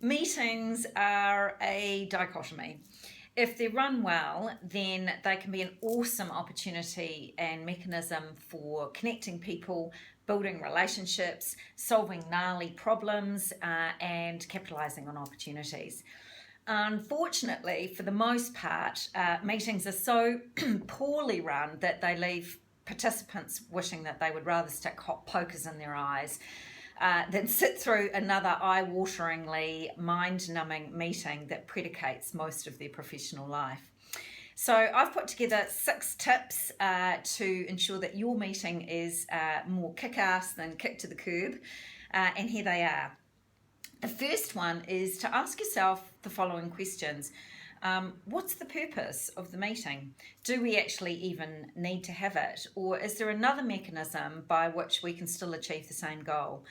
Meetings are a dichotomy. If they're run well, then they can be an awesome opportunity and mechanism for connecting people, building relationships, solving gnarly problems, and capitalising on opportunities. Unfortunately, for the most part, meetings are so poorly run that they leave participants wishing that they would rather stick hot pokers in their eyes than sit through another eye-wateringly, mind-numbing meeting that predicates most of their professional life. So I've put together 6 tips to ensure that your meeting is more kick-ass than kick to the curb, and here they are. The first one is to ask yourself the following questions. What's the purpose of the meeting? Do we actually even need to have it? Or is there another mechanism by which we can still achieve the same goal?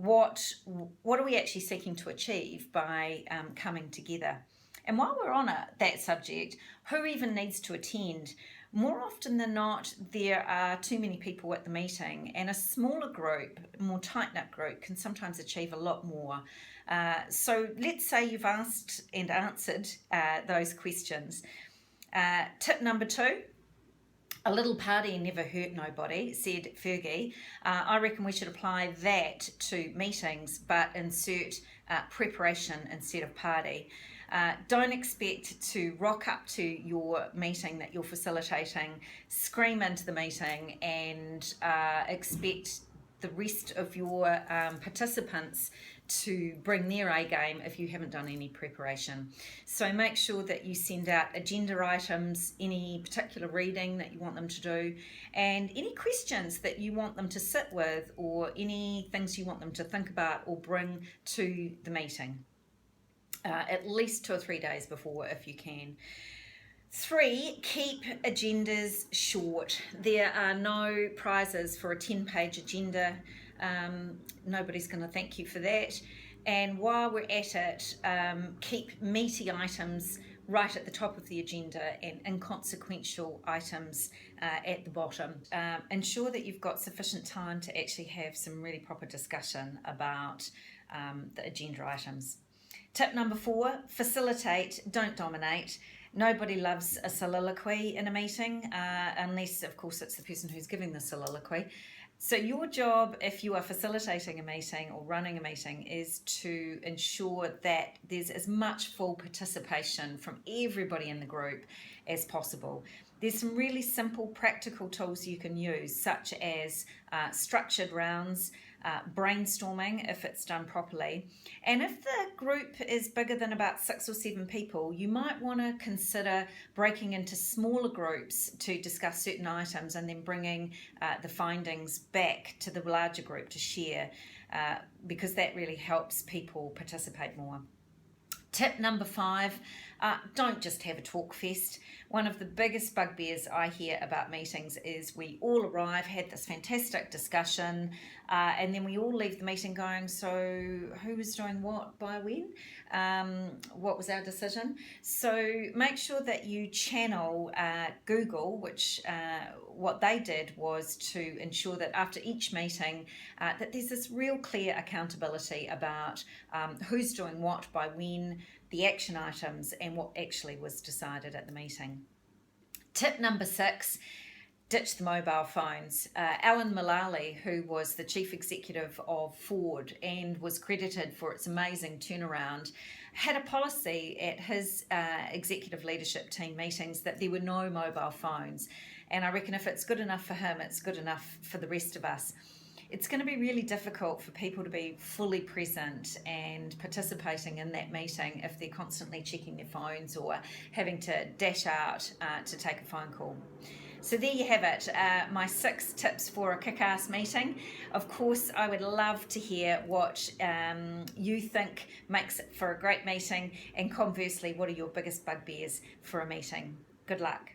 What are we actually seeking to achieve by coming together? And while we're on that subject, who even needs to attend? More often than not, there are too many people at the meeting, and a smaller group, more tight-knit group, can sometimes achieve a lot more. So let's say you've asked and answered those questions. Tip number 2, a little party never hurt nobody, said Fergie. I reckon we should apply that to meetings, but insert preparation instead of party. Don't expect to rock up to your meeting that you're facilitating, scream into the meeting, and expect the rest of your participants to bring their A game if you haven't done any preparation. So make sure that you send out agenda items, any particular reading that you want them to do, and any questions that you want them to sit with, or any things you want them to think about or bring to the meeting. At least 2 or 3 days before if you can. 3, keep agendas short. There are no prizes for a 10-page agenda. Nobody's going to thank you for that. And while we're at it, keep meaty items right at the top of the agenda and inconsequential items at the bottom. Ensure that you've got sufficient time to actually have some really proper discussion about the agenda items. Tip number 4, facilitate, don't dominate. Nobody loves a soliloquy in a meeting, unless, of course, it's the person who's giving the soliloquy. So your job, if you are facilitating a meeting or running a meeting, is to ensure that there's as much full participation from everybody in the group as possible. There's some really simple practical tools you can use, such as structured rounds, brainstorming if it's done properly. And if the group is bigger than about 6 or 7 people, you might want to consider breaking into smaller groups to discuss certain items and then bringing the findings back to the larger group to share, because that really helps people participate more. Tip number 5, don't just have a talk fest. One of the biggest bugbears I hear about meetings is we all arrive, had this fantastic discussion, and then we all leave the meeting going, so who was doing what by when? What was our decision? So make sure that you channel Google, which what they did was to ensure that after each meeting that there's this real clear accountability about who's doing what by when, the action items, and what actually was decided at the meeting. Tip number 6, ditch the mobile phones. Alan Mulally, who was the chief executive of Ford and was credited for its amazing turnaround, had a policy at his executive leadership team meetings that there were no mobile phones. And I reckon if it's good enough for him, it's good enough for the rest of us. It's going to be really difficult for people to be fully present and participating in that meeting if they're constantly checking their phones or having to dash out to take a phone call. So there you have it, my 6 tips for a kick-ass meeting. Of course, I would love to hear what you think makes it for a great meeting, and conversely, what are your biggest bugbears for a meeting? Good luck.